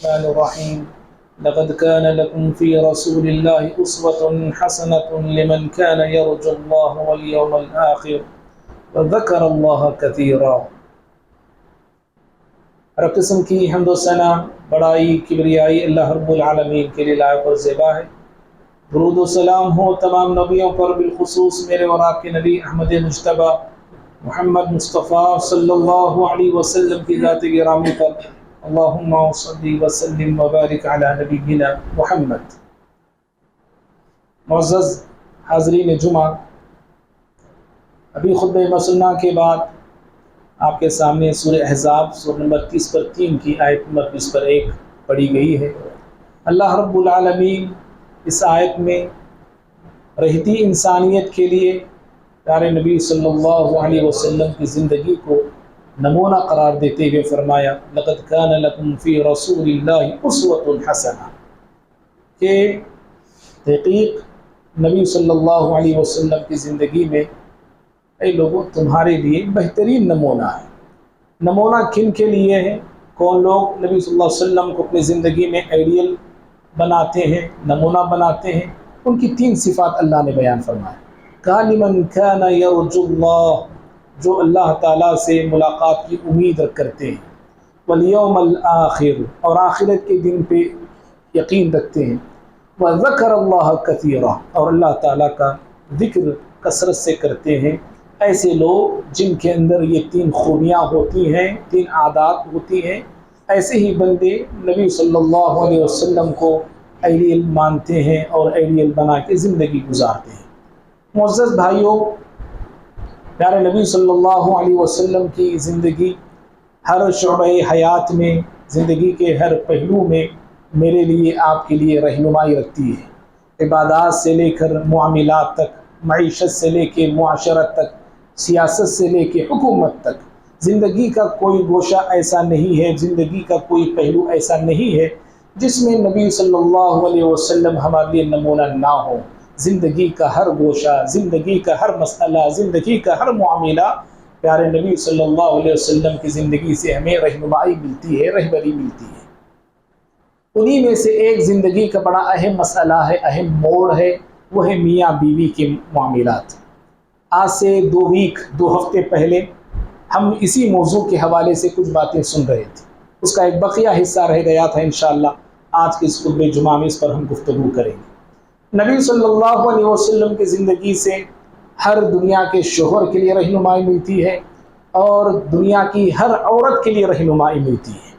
الرحمن الرحيم لقد كان لكم في رسول الله أسوة حسنة لمن كان يرجو الله واليوم الآخر وذكر الله كثيرا۔ ہر قسم کی حمد و ثنا، بڑائی، کبریائی اللہ رب العالمین کے لیے لائق اور زیبا ہے۔ درود و سلام ہو تمام نبیوں پر، بالخصوص میرے اور آپ کے نبی احمد مجتبی محمد مصطفیٰ صلی اللہ علیہ وسلم کی ذات گرامی پر۔ اللہم صلی وسلم وبارک علی نبینا محمد۔ معزز حاضرین جمعہ، ابھی خطبہ مسنہ کے بعد آپ کے سامنے سورہ احزاب سورہ نمبر 30 پر 3 کی آیت نمبر 20 پر 1 پڑھی گئی ہے۔ اللہ رب العالمین اس آیت میں رہتی انسانیت کے لیے پیارے نبی صلی اللہ علیہ وسلم کی زندگی کو نمونہ قرار دیتے ہوئے فرمایا لقد کان لکم فی رسول اللہ اسوۃ حسنہ، کہ تحقیق نبی صلی اللہ علیہ وسلم کی زندگی میں اے لوگوں تمہارے لیے بہترین نمونہ ہے۔ نمونہ کن کے لیے ہے؟ کون لوگ نبی صلی اللہ علیہ وسلم کو اپنی زندگی میں آئیڈیل بناتے ہیں، نمونہ بناتے ہیں؟ ان کی 3 صفات اللہ نے بیان فرمایا۔ کہا لمن کان یرجو اللہ، جو اللہ تعالیٰ سے ملاقات کی امید کرتے ہیں، والیوم الآخر، اور آخرت کے دن پہ یقین رکھتے ہیں، وذکر اللہ کثیرا، اور اللہ تعالیٰ کا ذکر کثرت سے کرتے ہیں۔ ایسے لوگ جن کے اندر یہ 3 خوبیاں ہوتی ہیں، 3 عادات ہوتی ہیں، ایسے ہی بندے نبی صلی اللہ علیہ وسلم کو آئیڈیل مانتے ہیں اور آئیڈیل بنا کے زندگی گزارتے ہیں۔ معزز بھائیوں، پیارے نبی صلی اللہ علیہ وسلم کی زندگی ہر شعبہ حیات میں، زندگی کے ہر پہلو میں میرے لیے، آپ کے لیے رہنمائی رکھتی ہے۔ عبادات سے لے کر معاملات تک، معیشت سے لے کے معاشرت تک، سیاست سے لے کے حکومت تک، زندگی کا کوئی گوشہ ایسا نہیں ہے، زندگی کا کوئی پہلو ایسا نہیں ہے جس میں نبی صلی اللہ علیہ وسلم ہمارے لیے نمونہ نہ ہو۔ زندگی کا ہر گوشہ، زندگی کا ہر مسئلہ، زندگی کا ہر معاملہ پیارے نبی صلی اللہ علیہ وسلم کی زندگی سے ہمیں رہنمائی ملتی ہے، رہبری ملتی ہے۔ انہی میں سے ایک زندگی کا بڑا اہم مسئلہ ہے، اہم موڑ ہے، وہ ہے میاں بیوی کے معاملات۔ آج سے 2 ہفتے پہلے ہم اسی موضوع کے حوالے سے کچھ باتیں سن رہے تھے، اس کا ایک بقیہ حصہ رہ گیا تھا۔ انشاءاللہ آج کے اس خطبہ جمعہ میں اس پر ہم گفتگو کریں گے۔ نبی صلی اللہ علیہ وسلم کی زندگی سے ہر دنیا کے شوہر کے لیے رہنمائی ملتی ہے اور دنیا کی ہر عورت کے لیے رہنمائی ملتی ہے۔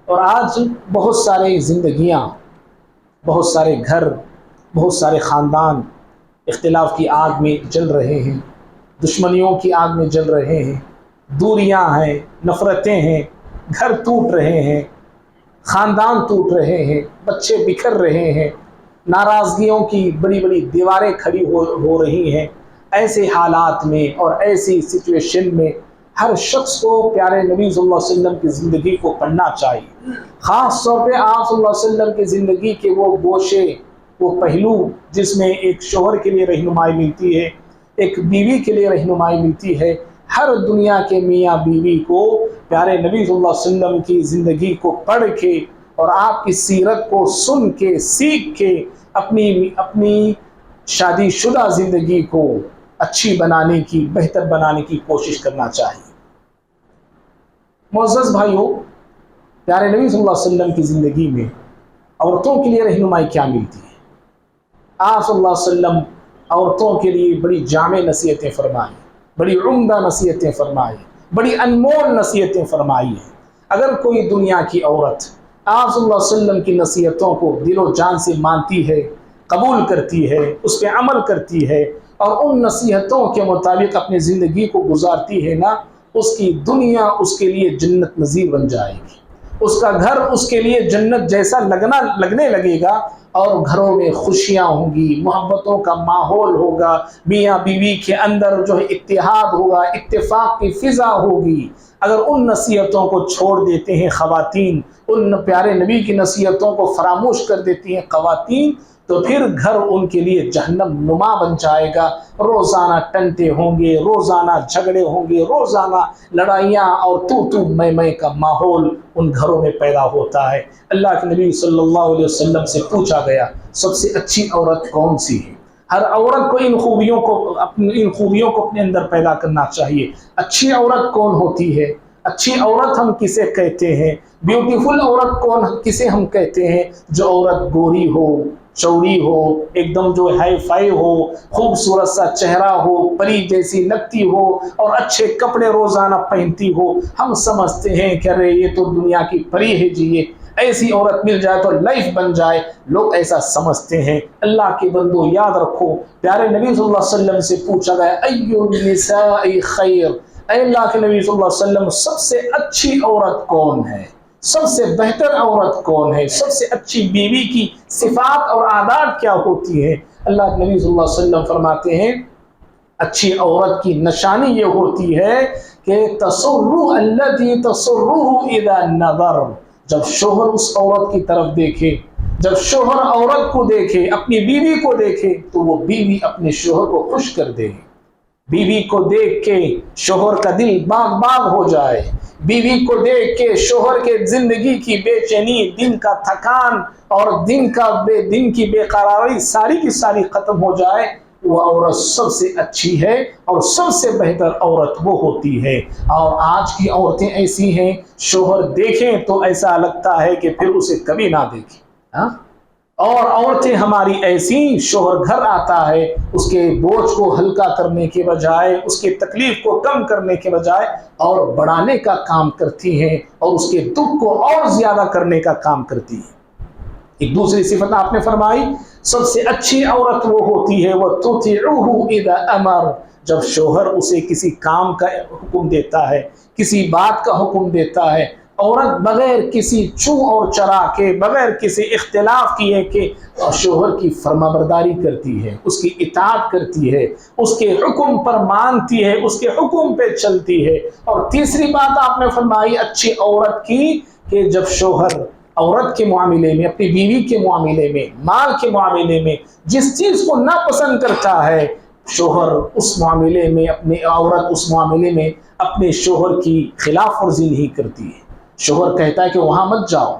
اور آج بہت سارے زندگیاں، بہت سارے گھر، بہت سارے خاندان اختلاف کی آگ میں جل رہے ہیں، دشمنیوں کی آگ میں جل رہے ہیں، دوریاں ہیں، نفرتیں ہیں، گھر ٹوٹ رہے ہیں، خاندان ٹوٹ رہے ہیں، بچے بکھر رہے ہیں، ناراضگیوں کی بڑی بڑی دیواریں کھڑی ہو رہی ہیں۔ ایسے حالات میں اور ایسی سچویشن میں ہر شخص کو پیارے نبی صلی اللہ علیہ وسلم کی زندگی کو پڑھنا چاہیے۔ خاص طور پہ آپ صلی اللہ علیہ وسلم کی زندگی کے وہ گوشے، وہ پہلو جس میں ایک شوہر کے لیے رہنمائی ملتی ہے، ایک بیوی کے لیے رہنمائی ملتی ہے۔ ہر دنیا کے میاں بیوی کو پیارے نبی صلی اللہ علیہ وسلم کی زندگی کو پڑھ کے اور آپ کی سیرت کو سن کے، سیکھ کے اپنی شادی شدہ زندگی کو اچھی بنانے کی، بہتر بنانے کی کوشش کرنا چاہیے۔ معزز بھائیوں، پیارے نبی صلی اللہ علیہ وسلم کی زندگی میں عورتوں کے لیے رہنمائی کیا ملتی ہے؟ آپ صلی اللہ علیہ وسلم عورتوں کے لیے بڑی جامع نصیحتیں فرمائیں، بڑی عمدہ نصیحتیں فرمائی، بڑی انمول نصیحتیں فرمائی ہیں۔ اگر کوئی دنیا کی عورت آپ صلی اللہ علیہ وسلم کی نصیحتوں کو دل و جان سے مانتی ہے، قبول کرتی ہے، اس پہ عمل کرتی ہے اور ان نصیحتوں کے مطابق اپنی زندگی کو گزارتی ہے نا، اس کی دنیا اس کے لیے جنت نظیر بن جائے گی، اس کا گھر اس کے لیے جنت جیسا لگنے لگے گا، اور گھروں میں خوشیاں ہوں گی، محبتوں کا ماحول ہوگا، میاں بیوی کے اندر جو ہے اتحاد ہوگا، اتفاق کی فضا ہوگی۔ اگر ان نصیحتوں کو چھوڑ دیتے ہیں خواتین، ان پیارے نبی کی نصیحتوں کو فراموش کر دیتی ہیں خواتین، تو پھر گھر ان کے لیے جہنم نما بن جائے گا. روزانہ ٹنٹے ہوں گے، روزانہ جھگڑے ہوں گے، روزانہ لڑائیاں اور تو میں کا ماحول ان گھروں میں پیدا ہوتا ہے. اللہ کے نبی صلی اللہ علیہ وسلم سے پوچھا گیا سب سے اچھی عورت کون سی ہے؟ ہر عورت کو ان خوبیوں کو اپنے اندر پیدا کرنا چاہیے. اچھی عورت کون ہوتی ہے؟ اچھی عورت ہم کسے کہتے ہیں؟ بیوٹیفل عورت کسے ہم کہتے ہیں؟ جو عورت گوری ہو، چوڑی ہو، ایک دم جو ہائی فائی ہو، خوبصورت سا چہرہ ہو، پری جیسی لگتی ہو اور اچھے کپڑے روزانہ پہنتی ہو. ہم سمجھتے ہیں کہ ارے یہ تو دنیا کی پری ہے جی، یہ ایسی عورت مل جائے تو لائف بن جائے. لوگ ایسا سمجھتے ہیں. اللہ کے بندو یاد رکھو، پیارے نبی صلی اللہ علیہ وسلم سے پوچھا گیا ایو النساء خیر، اے اللہ کے نبی صلی اللہ علیہ وسلم سب سے اچھی عورت کون ہے؟ سب سے بہتر عورت کون ہے؟ سب سے اچھی بیوی کی صفات اور عادات کیا ہوتی ہے؟ اللہ کے نبی صلی اللہ علیہ وسلم فرماتے ہیں اچھی عورت کی نشانی یہ ہوتی ہے کہ تسرہ التی تسرہ اذا نظر. جب شوہر اس عورت کی طرف دیکھے، جب شوہر عورت کو دیکھے، اپنی بیوی کو دیکھے، تو وہ بیوی اپنے شوہر کو خوش کر دے. بیوی کو دیکھ کے شوہر کا دل باغ باغ ہو جائے. بیوی کو دیکھ کے شوہر کے زندگی کی بے چینی، دن کا تھکان اور دن کی بے قراری ساری کی ساری ختم ہو جائے. وہ عورت سب سے اچھی ہے اور سب سے بہتر عورت وہ ہوتی ہے. اور آج کی عورتیں ایسی ہیں، شوہر دیکھیں تو ایسا لگتا ہے کہ پھر اسے کبھی نہ دیکھیں. اور عورتیں ہماری ایسی، شوہر گھر آتا ہے، اس کے بوجھ کو ہلکا کرنے کے بجائے، اس کے تکلیف کو کم کرنے کے بجائے اور بڑھانے کا کام کرتی ہیں اور اس کے دکھ کو اور زیادہ کرنے کا کام کرتی ہیں. ایک دوسری صفت آپ نے فرمائی سب سے اچھی عورت وہ ہوتی ہے وہ تطیعہ اذا امر. جب شوہر اسے کسی کام کا حکم دیتا ہے، کسی بات کا حکم دیتا ہے، عورت بغیر کسی چوں اور چرا کے، بغیر کسی اختلاف کیے کہ شوہر کی فرما برداری کرتی ہے، اس کی اطاعت کرتی ہے، اس کے حکم پر مانتی ہے، اس کے حکم پہ چلتی ہے. اور تیسری بات آپ نے فرمائی اچھی عورت کی کہ جب شوہر عورت کے معاملے میں، اپنی بیوی کے معاملے میں، مال کے معاملے میں جس چیز کو ناپسند کرتا ہے، شوہر اس معاملے میں عورت اس معاملے میں اپنے شوہر کی خلاف ورزی نہیں کرتی ہے. شوہر کہتا ہے کہ وہاں مت جاؤ،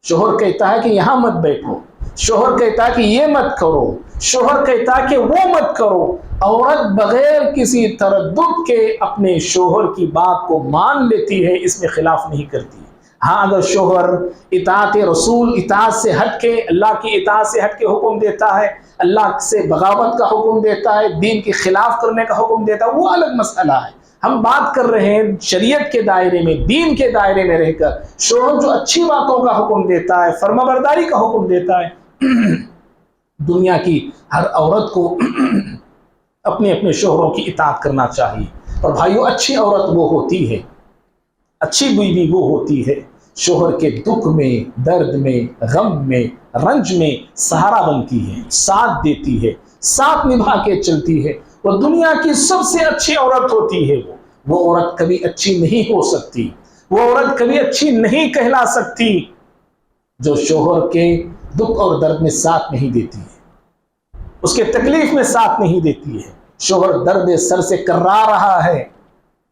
شوہر کہتا ہے کہ یہاں مت بیٹھو، شوہر کہتا ہے کہ یہ مت کرو، شوہر کہتا ہے کہ وہ مت کرو. عورت بغیر کسی تردد کے اپنے شوہر کی بات کو مان لیتی ہے، اس میں خلاف نہیں کرتی. ہاں اگر شوہر اطاعت رسول، اطاعت سے ہٹ کے، اللہ کی اطاعت سے ہٹ کے حکم دیتا ہے، اللہ سے بغاوت کا حکم دیتا ہے، دین کے خلاف کرنے کا حکم دیتا ہے، وہ الگ مسئلہ ہے. ہم بات کر رہے ہیں شریعت کے دائرے میں، دین کے دائرے میں رہ کر شوہر جو اچھی باتوں کا حکم دیتا ہے، فرما برداری کا حکم دیتا ہے. دنیا کی ہر عورت کو اپنے اپنے شوہروں کی اطاعت کرنا چاہیے. اور بھائیو اچھی عورت وہ ہوتی ہے، اچھی بیوی وہ ہوتی ہے شوہر کے دکھ میں، درد میں، غم میں، رنج میں سہارا بنتی ہے، ساتھ دیتی ہے، ساتھ نبھا کے چلتی ہے. وہ دنیا کی سب سے اچھی عورت ہوتی ہے. وہ عورت کبھی اچھی نہیں ہو سکتی، وہ عورت کبھی اچھی نہیں کہلا سکتی جو شوہر کے دکھ اور درد میں ساتھ نہیں دیتی ہے، اس کے تکلیف میں ساتھ نہیں دیتی ہے. شوہر درد سر سے کرا رہا ہے،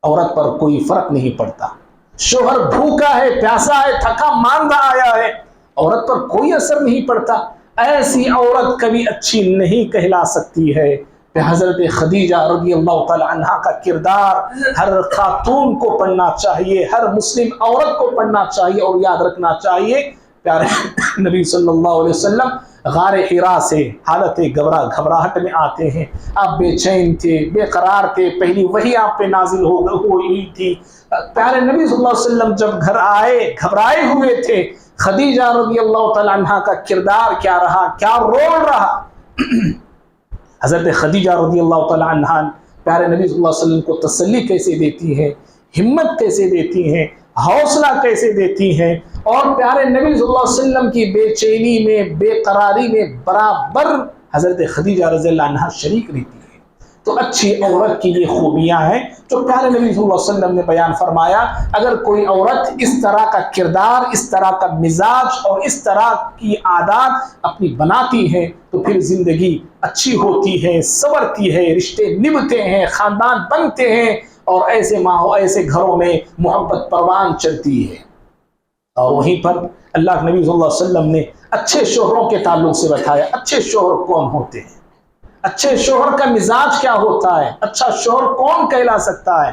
عورت پر کوئی فرق نہیں پڑتا. شوہر بھوکا ہے، پیاسا ہے، تھکا ماندہ آیا ہے، عورت پر کوئی اثر نہیں پڑتا. ایسی عورت کبھی اچھی نہیں کہلا سکتی ہے. حضرت خدیجہ رضی اللہ تعالی عنہا کا کردار ہر خاتون کو پڑھنا چاہیے، ہر مسلم عورت کو پڑھنا چاہیے اور یاد رکھنا چاہیے. پیارے نبی صلی اللہ علیہ وسلم غار حرا سے حالت گھبراہٹ میں آتے ہیں. آپ بے چین تھے، بے قرار تھے، پہلی وحی آپ پہ نازل ہوئی تھی. پیارے نبی صلی اللہ علیہ وسلم جب گھر آئے گھبرائے ہوئے تھے. خدیجہ رضی اللہ تعالی عنہا کا کردار کیا رہا، کیا رول رہا. حضرت خدیجہ رضی اللہ تعالی عنہا پیارے نبی صلی اللہ علیہ وسلم کو تسلی کیسے دیتی ہیں، ہمت کیسے دیتی ہیں، حوصلہ کیسے دیتی ہیں، اور پیارے نبی صلی اللہ علیہ وسلم کی بے چینی میں، بے قراری میں برابر حضرت خدیجہ رضی اللہ عنہا شریک رہتی ہے. تو اچھی عورت کی یہ خوبیاں ہیں جو پیارے نبی صلی اللہ علیہ وسلم نے بیان فرمایا. اگر کوئی عورت اس طرح کا کردار، اس طرح کا مزاج اور اس طرح کی عادات اپنی بناتی ہے تو پھر زندگی اچھی ہوتی ہے، سنورتی ہے، رشتے نبھتے ہیں، خاندان بنتے ہیں اور ایسے گھروں میں محبت پروان چڑھتی ہے. اور وہیں پر اللہ کے نبی صلی اللہ علیہ وسلم نے اچھے شوہروں کے تعلق سے بتایا اچھے شوہر کون ہوتے ہیں، اچھے شوہر کا مزاج کیا ہوتا ہے. اچھا شوہر کون کہلا سکتا ہے؟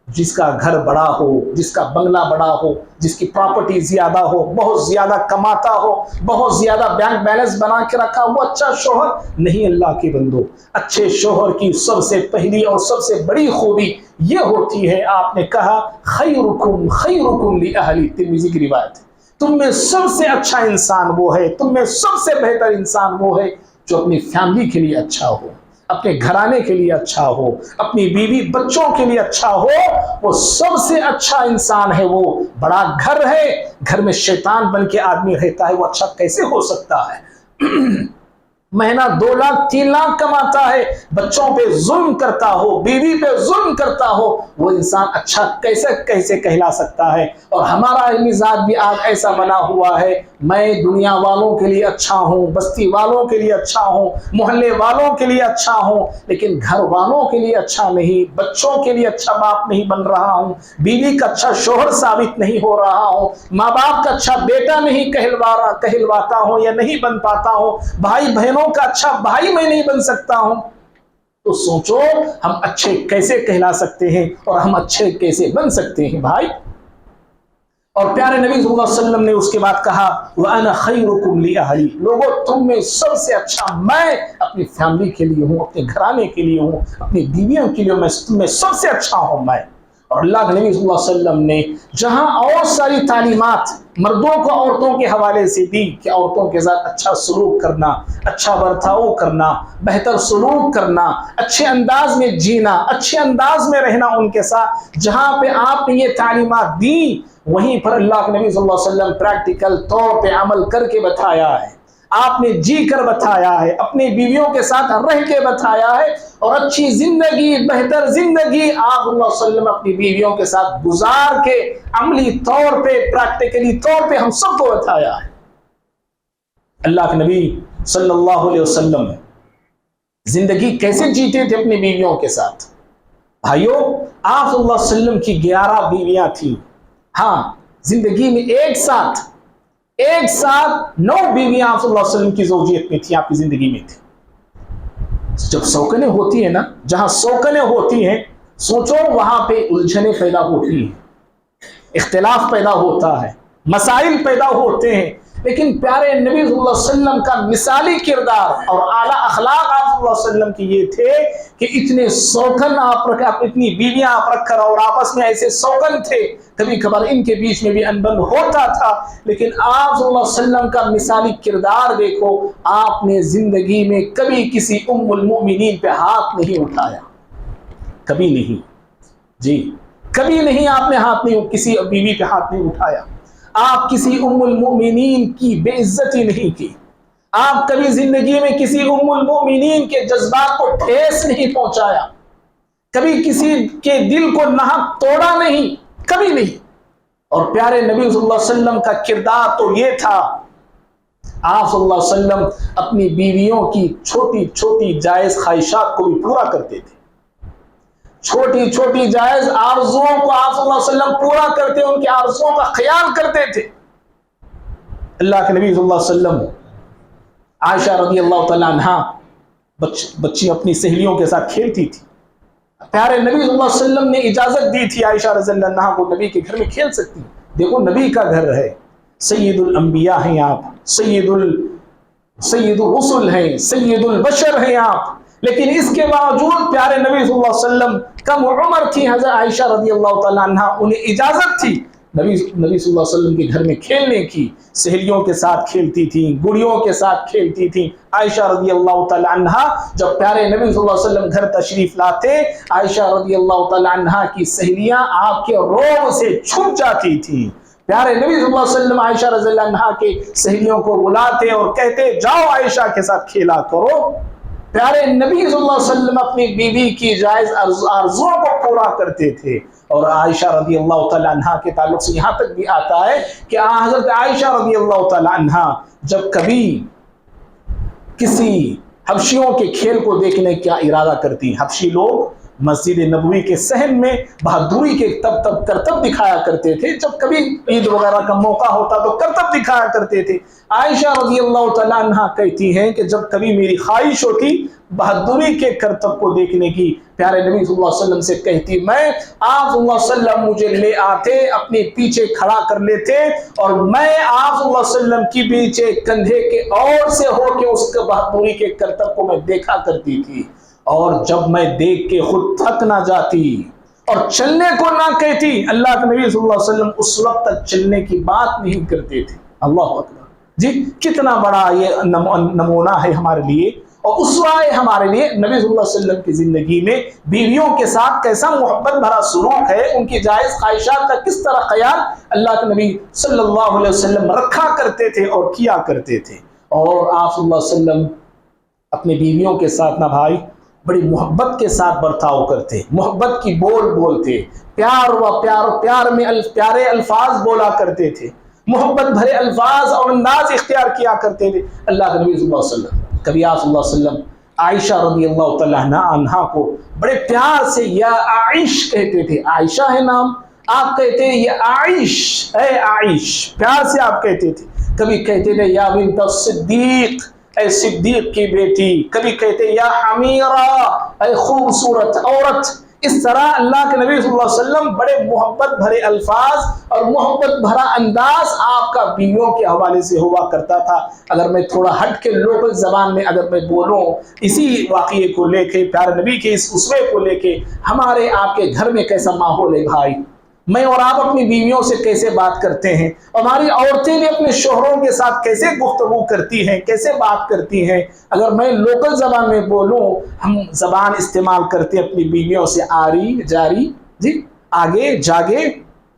جس کا گھر بڑا ہو، جس کا بنگلہ بڑا ہو، جس کی پراپرٹی زیادہ ہو، بہت زیادہ کماتا ہو، بہت زیادہ بینک بیلنس بنا کے رکھا، وہ اچھا شوہر نہیں. اللہ کے بندو، اچھے شوہر کی سب سے پہلی اور سب سے بڑی خوبی یہ ہوتی ہے، آپ نے کہا خیرکم خیرکم لأہلی، ترمذی کی روایت ہے، تم میں سب سے اچھا انسان وہ ہے، تم میں سب سے بہتر انسان وہ ہے جو اپنی فیملی کے لیے اچھا ہو، اپنے گھرانے کے لیے اچھا ہو، اپنی بیوی بچوں کے لیے اچھا ہو. وہ سب سے اچھا انسان ہے. وہ بڑا گھر ہے، گھر میں شیطان بن کے آدمی رہتا ہے، وہ اچھا کیسے ہو سکتا ہے؟ مہینہ 2 لاکھ 3 لاکھ کماتا ہے، بچوں پہ ظلم کرتا ہو، بیوی پہ ظلم کرتا ہو، وہ انسان اچھا کیسے کہلا سکتا ہے؟ اور ہمارا مزاج بھی آج ایسا بنا ہوا ہے، میں دنیا والوں کے لیے اچھا ہوں، بستی والوں کے لیے اچھا ہوں، محلے والوں کے لیے اچھا ہوں، لیکن گھر والوں کے لیے اچھا نہیں، بچوں کے لیے اچھا باپ نہیں بن رہا ہوں، بیوی کا اچھا شوہر ثابت نہیں ہو رہا ہوں، ماں باپ کا اچھا بیٹا نہیں کہلواتا ہوں یا نہیں بن پاتا ہوں، بھائی بہنوں کا اچھا بھائی میں نہیں بن سکتا ہوں. تو سوچو ہم اچھے کیسے کہلا سکتے ہیں اور ہم اچھے کیسے بن سکتے ہیں بھائی. اور پیارے نبی صلی اللہ علیہ وسلم نے اس کے بعد کہا وَأَنَا خَيْرُكُمْ لِأَهْلِي، لوگوں تم میں سب سے اچھا میں اپنی فیملی کے لیے ہوں، اپنے گھرانے کے لیے ہوں، اپنی بیویوں کے لیے تم میں سب سے اچھا ہوں میں. اور اللہ کے نبی صلی اللہ علیہ وسلم نے جہاں اور ساری تعلیمات مردوں کو عورتوں کے حوالے سے دی کہ عورتوں کے ساتھ اچھا سلوک کرنا، اچھا برتاؤ کرنا، بہتر سلوک کرنا، اچھے انداز میں جینا، اچھے انداز میں رہنا ان کے ساتھ، جہاں پہ آپ نے یہ تعلیمات دی وہیں پر اللہ کے نبی صلی اللہ علیہ وسلم پریکٹیکل طور پہ عمل کر کے بتایا ہے، آپ نے جی کر بتایا ہے، اپنی بیویوں کے ساتھ رہ کے بتایا ہے، اور اچھی زندگی، بہتر زندگی آپ صلی اللہ علیہ وسلم اپنی بیویوں کے ساتھ گزار کے عملی طور پہ، پریکٹیکلی طور پہ ہم سب کو بتایا ہے. اللہ کے نبی صلی اللہ علیہ وسلم زندگی کیسے جیتے تھے اپنی بیویوں کے ساتھ؟ بھائیو، آپ صلی اللہ علیہ وسلم کی 11 بیویاں تھیں. ہاں، زندگی میں ایک ساتھ 9 بیویاں آپ صلی اللہ علیہ وسلم کی زوجیت میں تھی، آپ کی زندگی میں تھی. جب سوکنیں ہوتی ہیں نا، جہاں سوکنیں ہوتی ہیں، سوچو وہاں پہ الجھنیں پیدا ہوتی ہیں، اختلاف پیدا ہوتا ہے، مسائل پیدا ہوتے ہیں. لیکن پیارے نبی صلی اللہ علیہ وسلم کا مثالی کردار اور اعلیٰ اخلاق آپ صلی اللہ علیہ وسلم کی یہ تھے کہ اتنے سوکن آپ رکھ، اتنی بیویاں آپ رکھ کر اور آپس میں ایسے سوکن تھے، کبھی کبھار ان کے بیچ میں بھی انبن ہوتا تھا، لیکن آپ صلی اللہ علیہ وسلم کا مثالی کردار دیکھو. آپ نے زندگی میں کبھی کسی ام المؤمنین پہ ہاتھ نہیں اٹھایا، کبھی نہیں، جی کبھی نہیں، آپ نے ہاتھ نہیں، کسی بیوی پہ ہاتھ نہیں اٹھایا، آپ کسی ام المؤمنین کی بے عزتی نہیں کی، آپ کبھی زندگی میں کسی ام المؤمنین کے جذبات کو ٹھیس نہیں پہنچایا، کبھی کسی کے دل کو ناحق توڑا نہیں، کبھی نہیں. اور پیارے نبی صلی اللہ علیہ وسلم کا کردار تو یہ تھا، آپ صلی اللہ علیہ وسلم اپنی بیویوں کی چھوٹی چھوٹی جائز خواہشات کو بھی پورا کرتے تھے، چھوٹی چھوٹی جائز آرزوؤں کو آپ صلی اللہ علیہ وسلم پورا کرتے، ان کی آرزوؤں کا خیال کرتے تھے. اللہ کے نبی صلی اللہ علیہ وسلم عائشہ رضی اللہ تعالیٰ عنہا بچی اپنی سہیلیوں کے ساتھ کھیلتی تھی، پیارے نبی صلی اللہ علیہ وسلم نے اجازت دی تھی عائشہ رضی اللہ عنہا کو نبی کے گھر میں کھیل سکتی. دیکھو نبی کا گھر ہے، سید الانبیاء ہیں آپ، سید الرسل ہیں، سید البشر ہیں آپ، لیکن اس کے باوجود پیارے نبی صلی اللہ علیہ وسلم کم عمر تھی حضرت عائشہ رضی اللہ تعالیٰ عنہا، انہیں اجازت تھی نبی صلی اللہ علیہ وسلم کے گھر میں کھیلنے کی، سہیلیوں کے ساتھ کھیلتی تھیں، گڑیوں کے ساتھ کھیلتی تھیں. عائشہ رضی اللہ تعالیٰ عنہا جب پیارے نبی صلی اللہ علیہ وسلم گھر تشریف لاتے، عائشہ رضی اللہ تعالیٰ عنہا کی سہیلیاں آپ کے روب سے چھپ جاتی تھیں. پیارے نبی صلی اللہ علیہ وسلم عائشہ رضی اللہ عنہا کے سہیلیوں کو بلاتے اور کہتے جاؤ عائشہ کے ساتھ کھیلا کرو. پیارے نبی صلی اللہ علیہ وسلم اپنی بیوی کی جائز آرزوؤں کو پورا کرتے تھے. اور عائشہ رضی اللہ تعالیٰ عنہ کے تعلق سے یہاں تک بھی آتا ہے کہ حضرت عائشہ رضی اللہ تعالیٰ عنہ جب کبھی کسی حبشیوں کے کھیل کو دیکھنے کا ارادہ کرتی، حبشی لوگ مسجد نبوی کے صحن میں بہادری کے تب کرتب دکھایا کرتے تھے، جب کبھی عید وغیرہ کا موقع ہوتا تو کرتب دکھایا کرتے تھے. عائشہ رضی اللہ تعالیٰ عنہ کہتی ہیں کہ جب کبھی میری خواہش ہوتی بہادری کے کرتب کو دیکھنے کی، پیارے نبی صلی اللہ علیہ وسلم سے کہتی، میں آپ صلی اللہ علیہ وسلم مجھے لے آتے، اپنے پیچھے کھڑا کر لیتے اور میں آپ صلی اللہ علیہ وسلم کی پیچھے کندھے کے اور سے ہو کے اس کے بہادری کے کرتب کو میں دیکھا کرتی تھی. اور جب میں دیکھ کے خود تھک نہ جاتی اور چلنے کو نہ کہتی، اللہ کے نبی صلی اللہ علیہ وسلم اس وقت تک چلنے کی بات نہیں کرتے تھے. اللہ اکبر. جی کتنا بڑا یہ نمونہ ہے ہمارے لیے اور اسوہ ہے ہمارے لیے. نبی صلی اللہ علیہ وسلم کی زندگی میں بیویوں کے ساتھ کیسا محبت بھرا سلوک ہے، ان کی جائز خواہشات کا کس طرح خیال اللہ کے نبی صلی اللہ علیہ وسلم رکھا کرتے تھے اور کیا کرتے تھے. اور آپ صلی اللہ علیہ وسلم اپنے بیویوں کے ساتھ نہ بھائی بڑی محبت کے ساتھ برتاؤ کرتے، محبت کی بول بولتے، پیار میں پیارے الفاظ بولا کرتے تھے، محبت بھرے الفاظ اور انداز اختیار کیا کرتے تھے اللہ کے نبی صلی اللہ علیہ وسلم. کبھی آپ صلی اللہ علیہ وسلم عائشہ رضی اللہ تعالیٰ عنہا کو بڑے پیار سے یا عائش کہتے تھے. عائشہ ہے نام، آپ کہتے ہیں یا عائش، اے عائش، پیار سے آپ کہتے تھے. کبھی کہتے تھے یا بنت الصدیق، اے صدیق کی بیٹی. کبھی کہتے یا حمیرہ، اے خوبصورت عورت. اس طرح اللہ کے نبی صلی اللہ علیہ وسلم بڑے محبت بھرے الفاظ اور محبت بھرا انداز آپ کا بیویوں کے حوالے سے ہوا کرتا تھا. اگر میں تھوڑا ہٹ کے لوکل زبان میں اگر میں بولوں اسی واقعے کو لے کے، پیارے نبی کے اس اسوے کو لے کے، ہمارے آپ کے گھر میں کیسا ماحول ہے بھائی؟ میں اور آپ اپنی بیویوں سے کیسے بات کرتے ہیں؟ ہماری عورتیں بھی اپنے شوہروں کے ساتھ کیسے گفتگو کرتی ہیں، کیسے بات کرتی ہیں؟ اگر میں لوکل زبان میں بولوں، ہم زبان استعمال کرتے اپنی بیویوں سے آری جاری، جی آگے جاگے.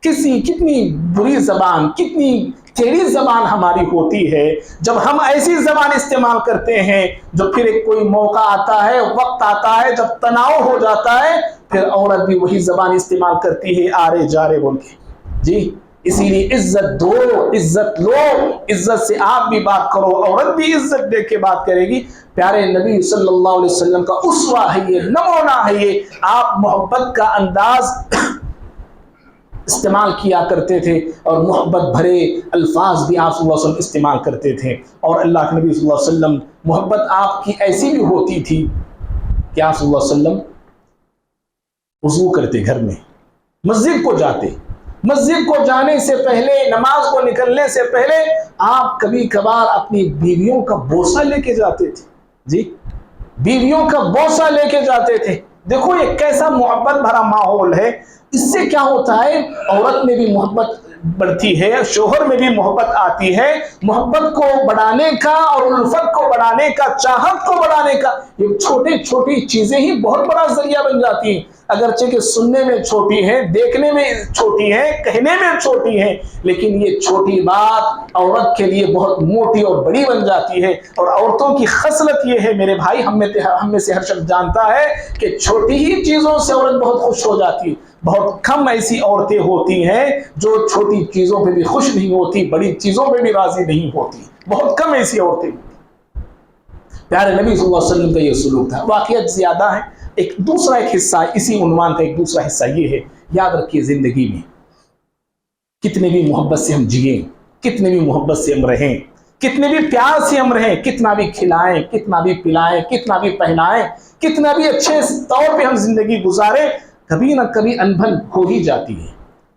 کتنی بری زبان، کتنی ٹیڑھی زبان ہماری ہوتی ہے. جب ہم ایسی زبان استعمال کرتے ہیں، جو پھر ایک کوئی موقع آتا ہے، وقت آتا ہے جب تناؤ ہو جاتا ہے، پھر عورت بھی وہی زبان استعمال کرتی ہے آرے جارے بول کے. جی اسی لیے عزت دو، عزت لو، عزت سے آپ بھی بات کرو، عورت بھی عزت دے کے بات کرے گی. پیارے نبی صلی اللہ علیہ وسلم کا اسوہ ہے یہ، نمونہ ہے یہ. آپ محبت کا انداز استعمال کیا کرتے تھے اور محبت بھرے الفاظ بھی آپ صلی اللہ علیہ وسلم استعمال کرتے تھے. اور اللہ کے نبی صلی اللہ علیہ وسلم محبت آپ کی ایسی بھی ہوتی تھی کہ آپ صلی اللہ علیہ وسلم وضو کرتے گھر میں، مسجد کو جاتے، مسجد کو جانے سے پہلے، نماز کو نکلنے سے پہلے آپ کبھی کبھار اپنی بیویوں کا بوسہ لے کے جاتے تھے. جی بیویوں کا بوسہ لے کے جاتے تھے. دیکھو یہ کیسا محبت بھرا ماحول ہے. اس سے کیا ہوتا ہے؟ عورت میں بھی محبت بڑھتی ہے، شوہر میں بھی محبت آتی ہے. محبت کو بڑھانے کا اور الفت کو بڑھانے کا، چاہت کو بڑھانے کا، یہ چھوٹی چھوٹی چیزیں ہی بہت بڑا ذریعہ بن جاتی ہیں. اگرچہ کہ سننے میں چھوٹی ہیں، دیکھنے میں چھوٹی ہیں، کہنے میں چھوٹی ہیں، لیکن یہ چھوٹی بات عورت کے لیے بہت موٹی اور بڑی بن جاتی ہے. اور عورتوں کی خصلت یہ ہے میرے بھائی، ہم میں سے ہر شخص جانتا ہے کہ چھوٹی ہی چیزوں سے عورت بہت خوش ہو جاتی ہے. بہت کم ایسی عورتیں ہوتی ہیں جو چھوٹی چیزوں پہ بھی خوش نہیں ہوتی، بڑی چیزوں پہ بھی راضی نہیں ہوتی. بہت کم ایسی عورتیں ہوتی. پیارے نبی صلی اللہ علیہ وسلم کا یہ سلوک تھا. واقعات زیادہ ہیں. ایک حصہ اسی عنوان کا ایک دوسرا حصہ یہ ہے، یاد رکھیے زندگی میں کتنے بھی محبت سے ہم جئیں، کتنے بھی محبت سے ہم رہیں، کتنے بھی پیار سے ہم رہیں، کتنا بھی کھلائیں، کتنا بھی پلائیں، کتنا بھی پہنائیں، کتنا بھی اچھے طور پہ ہم زندگی گزاریں، کبھی نہ کبھی انبن ہو ہی جاتی ہے.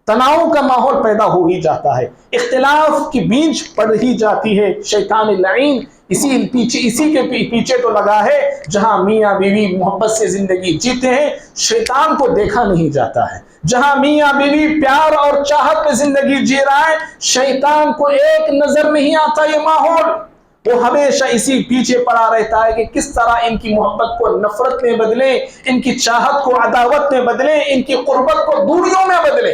تناؤ کا ماحول پیدا ہو ہی جاتا ہے، اختلاف کی بیج پڑ ہی جاتی ہے. شیطان لعین اسی کے پیچھے تو لگا ہے. جہاں میاں بیوی محبت سے زندگی جیتے ہیں، شیطان کو دیکھا نہیں جاتا ہے. جہاں میاں بیوی پیار اور چاہت میں زندگی جی رہا ہے، شیطان کو ایک نظر نہیں آتا یہ ماحول. وہ ہمیشہ اسی پیچھے پڑا رہتا ہے کہ کس طرح ان کی محبت کو نفرت میں بدلیں، ان کی چاہت کو عداوت میں بدلیں، ان کی قربت کو دوریوں میں بدلیں.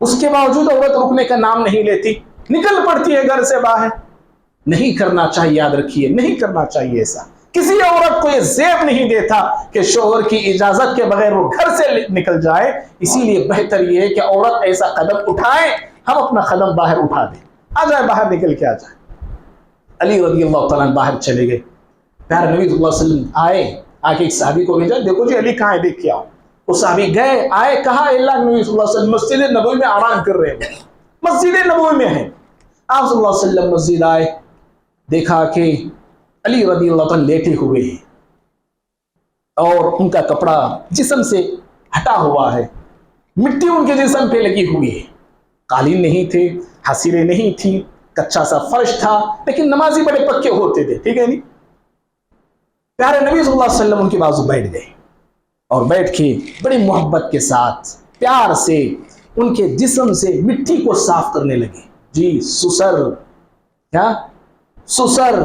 اس کے باوجود عورت رکنے کا نام نہیں لیتی، نکل پڑتی ہے گھر سے باہر. نہیں کرنا چاہیے، یاد رکھیے نہیں کرنا چاہیے ایسا. کسی عورت کو یہ زیب نہیں دیتا کہ شوہر کی اجازت کے بغیر وہ گھر سے نکل جائے. اسی لیے بہتر یہ ہے کہ عورت ایسا قدم اٹھائے، ہم اپنا قدم باہر اٹھا دیں، آ جائے باہر نکل کے آ جائے. علی رضی اللہ تعالیٰ باہر چلے گئے. پیارے نبی صلی اللہ علیہ وسلم آئے، آ کے ایک صحابی کو بھیجا، دیکھو جی علی کہاں ہے، دیکھ کے آؤ. وہ صحابی گئے، آئے، کہا اللہ نبی صلی اللہ علیہ وسلم مسجد نبوی میں آرام کر رہے ہیں، مسجد نبوی میں ہیں. آپ صلی اللہ علیہ وسلم مسجد آئے، دیکھا کہ علی رضی اللہ عنہ لیٹے ہوئے ہیں اور ان کا کپڑا جسم سے ہٹا ہوا ہے، مٹی ان کے جسم پہ لگی ہوئی ہے. قالین نہیں تھے، حصیریں نہیں تھی، کچا سا فرش تھا، لیکن نمازی بڑے پکے ہوتے تھے، ٹھیک ہے نہیں. پیارے نبی صلی اللہ علیہ وسلم ان کے بازو بیٹھ گئے اور بیٹھ کے بڑی محبت کے ساتھ پیار سے ان کے جسم سے مٹی کو صاف کرنے لگے. جی سسر، کیا سسر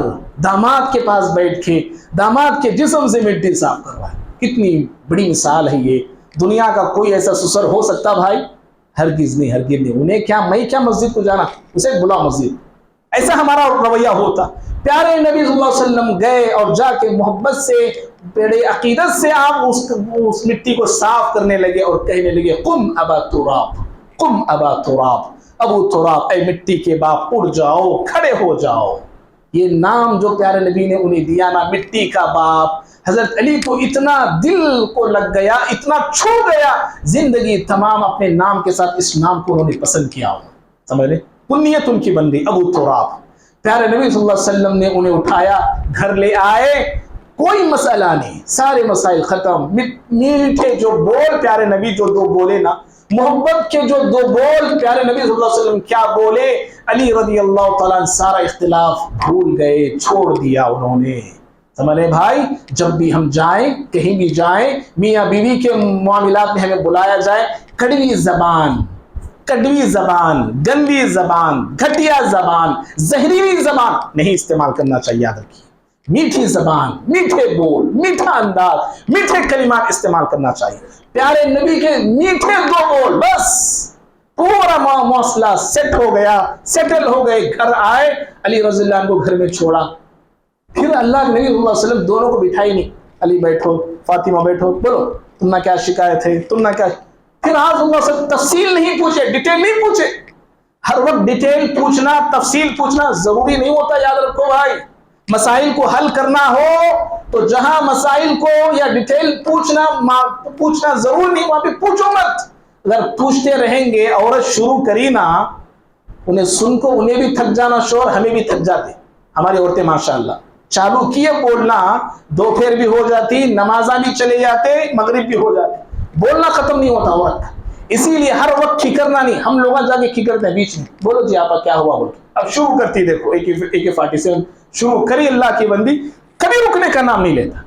داماد کے پاس بیٹھ کے داماد کے جسم سے مٹی صاف کروائے. کتنی بڑی مثال ہے یہ. دنیا کا کوئی ایسا سسر ہو سکتا بھائی؟ ہرگز نہیں، ہرگز نہیں. انہیں کیا، میں کیا مسجد کو جانا، اسے بلا مسجد، ایسا ہمارا رویہ ہوتا. پیارے نبی صلی اللہ علیہ وسلم گئے اور جا کے محبت سے، بڑے عقیدت سے آپ اس مٹی کو صاف کرنے لگے اور کہنے لگے قم ابا تراب، قم ابا تراب، ابو تراب، اے مٹی کے باپ اٹھ جاؤ، کھڑے ہو جاؤ. یہ نام جو پیارے نبی نے انہیں دیا نا، مٹی کا باپ، حضرت علی کو اتنا دل کو لگ گیا، اتنا چھو گیا، زندگی تمام اپنے نام کے ساتھ اس نام کو انہوں نے پسند کیا. سمجھ لیں، کنیت ان کی بن گئی ابو تراب. پیارے نبی صلی اللہ علیہ وسلم نے انہیں اٹھایا، گھر لے آئے، کوئی مسئلہ نہیں، سارے مسائل ختم. میٹھے جو بول پیارے نبی جو دو بولے نا، محبت کے جو دو بول پیارے نبی صلی اللہ علیہ وسلم کیا بولے، علی رضی اللہ تعالیٰ سارا اختلاف بھول گئے، چھوڑ دیا انہوں نے. سمجھے بھائی، جب بھی ہم جائیں، کہیں بھی جائیں، میاں بیوی کے معاملات میں ہمیں بلایا جائے، کڑوی زبان، کڑوی زبان، گندی زبان، گھٹیا زبان، زہریلی زبان نہیں استعمال کرنا چاہیے. یاد رکھیے، میٹھی زبان، میٹھے بول، میٹھا انداز، میٹھے کلمات استعمال کرنا چاہیے. پیارے نبی کے میٹھے دو بول، بس پورا مسئلہ سیٹ ہو گیا، سیٹل ہو گئے. گھر آئے، علی رضی اللہ عنہ کو گھر میں چھوڑا. پھر اللہ کے نبی صلی اللہ علیہ وسلم دونوں کو بٹھائی نہیں، علی بیٹھو، فاطمہ بیٹھو، بولو تم نے کیا شکایت ہے، تم نے کیا. پھر آپ اللہ سے تفصیل نہیں پوچھے، ڈیٹیل نہیں پوچھے. ہر وقت ڈیٹیل پوچھنا، تفصیل پوچھنا ضروری نہیں ہوتا. یاد رکھو بھائی، مسائل کو حل کرنا ہو تو جہاں مسائل کو یا ڈیٹیل پوچھنا ضرور نہیں، وہاں پہ پوچھو مت. اگر پوچھتے رہیں گے، عورت شروع کری نا، انہیں سن کو انہیں بھی تھک جانا، شور ہمیں بھی تھک جاتے. ہماری عورتیں ماشاءاللہ چالو کیے بولنا، دوپہر بھی ہو جاتی، نمازاں بھی چلے جاتے، مغرب بھی ہو جاتے، بولنا ختم نہیں ہوتا عورت کا. اسی لیے ہر وقت کھکرنا نہیں. ہم لوگ جا کے کھکرتے ہیں بیچ میں، بولو جی آپا کیا ہوا، بولو. اب شروع کرتی، دیکھو AK-47 شروع کری، اللہ کی بندی کبھی رکنے کا نام نہیں لیتا.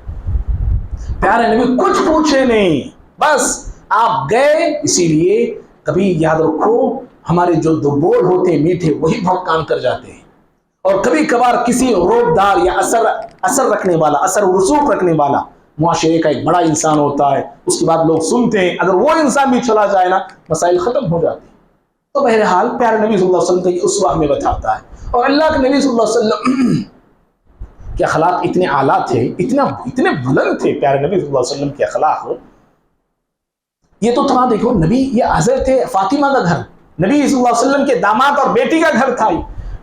پیارے نبی کچھ پوچھے نہیں، بس آپ گئے. اسی لیے کبھی یاد رکھو، ہمارے جو دو بول ہوتے ہیں میٹھے، وہی بہت کام کر جاتے ہیں. اور کبھی کبھار کسی روب دار یا اثر رکھنے والا، اثر و رسوخ رکھنے والا معاشرے کا ایک بڑا انسان ہوتا ہے، اس کے بعد لوگ سنتے ہیں. اگر وہ انسان بھی چلا جائے نا، مسائل ختم ہو جاتے ہیں. تو بہرحال پیارے نبی صلی اللہ علیہ وسلم کا یہ اسوہ ہمیں بتاتا ہے. اور اللہ کے نبی صلی اللہ علیہ وسلم کے اخلاق اتنے اعلیٰ تھے، اتنے بلند تھے پیارے نبی صلی اللہ علیہ وسلم کے اخلاق. یہ تو تھا، دیکھو نبی، یہ حضرت فاطمہ کا گھر، نبی صلی اللہ علیہ وسلم کے داماد اور بیٹی کا گھر تھا.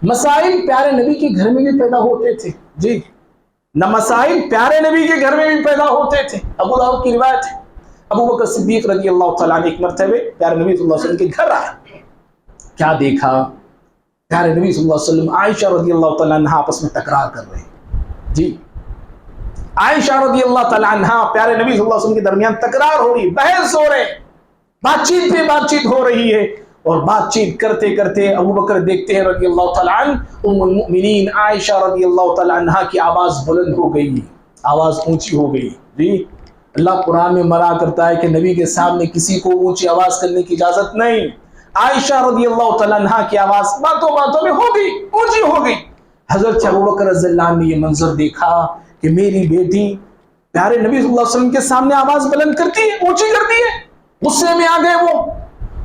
مسائل پیارے نبی کے گھر میں بھی پیدا ہوتے تھے. جی، نہ مسائل پیارے نبی کے گھر میں بھی پیدا ہوتے تھے. ابو داؤد کی روایت ہے، ابو بکر صدیق رضی اللہ تعالیٰ عنہ ایک مرتبہ پیارے نبی صلی اللہ علیہ وسلم کے گھر آئے. کیا دیکھا؟ پیارے نبی صلی اللہ علیہ وسلم عائشہ رضی اللہ تعالیٰ عنہ آپس میں تکرار کر رہے ہیں. جی، عائشہ رضی اللہ تعالیٰ عنہ پیارے نبی صلی اللہ علیہ وسلم کے درمیان تکرار ہو رہی، بحث ہو رہے، بات چیت پہ بات چیت ہو رہی ہے. اور بات چیت کرتے کرتے ابو بکر دیکھتے ہیں رضی اللہ تعالیٰ عنہ، ام المؤمنین عائشہ رضی اللہ تعالیٰ عنہ کی آواز بلند ہو گئی، آواز اونچی ہو گئی. جی، اللہ قرآن میں مرا کرتا ہے کہ نبی کے سامنے کسی کو اونچی آواز کرنے کی اجازت نہیں. عائشہ رضی اللہ تعالیٰ عنہ کی آواز باتوں میں ہو گئی، اونچی ہو گئی. حضرت ابو بکر رضی اللہ عنہ نے یہ منظر دیکھا کہ میری بیٹی پیارے نبی صلی اللہ علیہ وسلم کے سامنے آواز بلند کرتی ہے، اونچی کرتی ہے. غصے میں آ گئے وہ،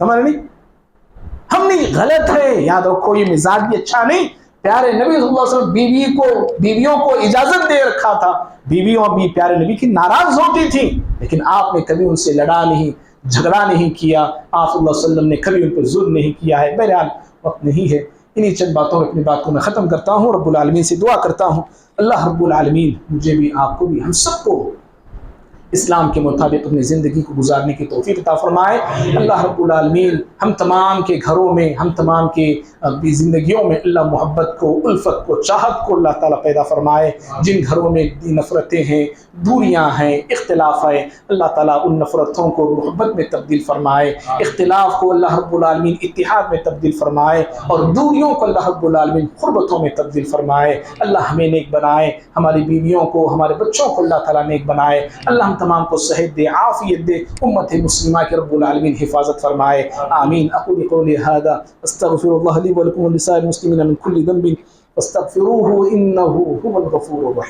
سمجھ نہیں؟ ہم نہیں، غلط ہے، یاد رکھو یہ مزاج بھی اچھا نہیں. پیارے نبی صلی اللہ علیہ وسلم بیویوں کو اجازت دے رکھا تھا، بیویوں بھی پیارے نبی کی ناراض ہوتی تھی، لیکن آپ نے کبھی ان سے لڑا نہیں، جھگڑا نہیں کیا، آپ صلی اللہ علیہ وسلم نے کبھی ان پر ظلم نہیں کیا ہے. بہرحال وقت نہیں ہے، انہی چند باتوں میں اپنی بات کو میں ختم کرتا ہوں. رب العالمین سے دعا کرتا ہوں اللہ رب العالمین مجھے بھی، آپ کو بھی، ہم سب کو اسلام کے مطابق اپنی زندگی کو گزارنے کی توفیق عطا فرمائے. اللہ رب العالمین ہم تمام کے گھروں میں، ہم تمام کے زندگیوں میں اللہ محبت کو، الفت کو، چاہت کو اللہ تعالیٰ پیدا فرمائے. جن گھروں میں نفرتیں ہیں، دوریاں ہیں، اختلاف ہے، اللہ تعالیٰ ان نفرتوں کو محبت میں تبدیل فرمائے، اختلاف کو اللہ رب العالمین اتحاد میں تبدیل فرمائے، اور دوریوں کو اللہ رب العالمین قربتوں میں تبدیل فرمائے. اللہ ہمیں نیک بنائے، ہماری بیویوں کو، ہمارے بچوں کو اللہ تعالیٰ نیک بنائے. اللہ ہم تمام کو صحت دے، عافیت دے، امت مسلمہ کے رب العالمین حفاظت فرمائے. آمین. اقول قولی هذا استغفر الله لي ولكم ولسائر المسلمين من كل ذنب فاستغفروه انه هو الغفور الرحيم.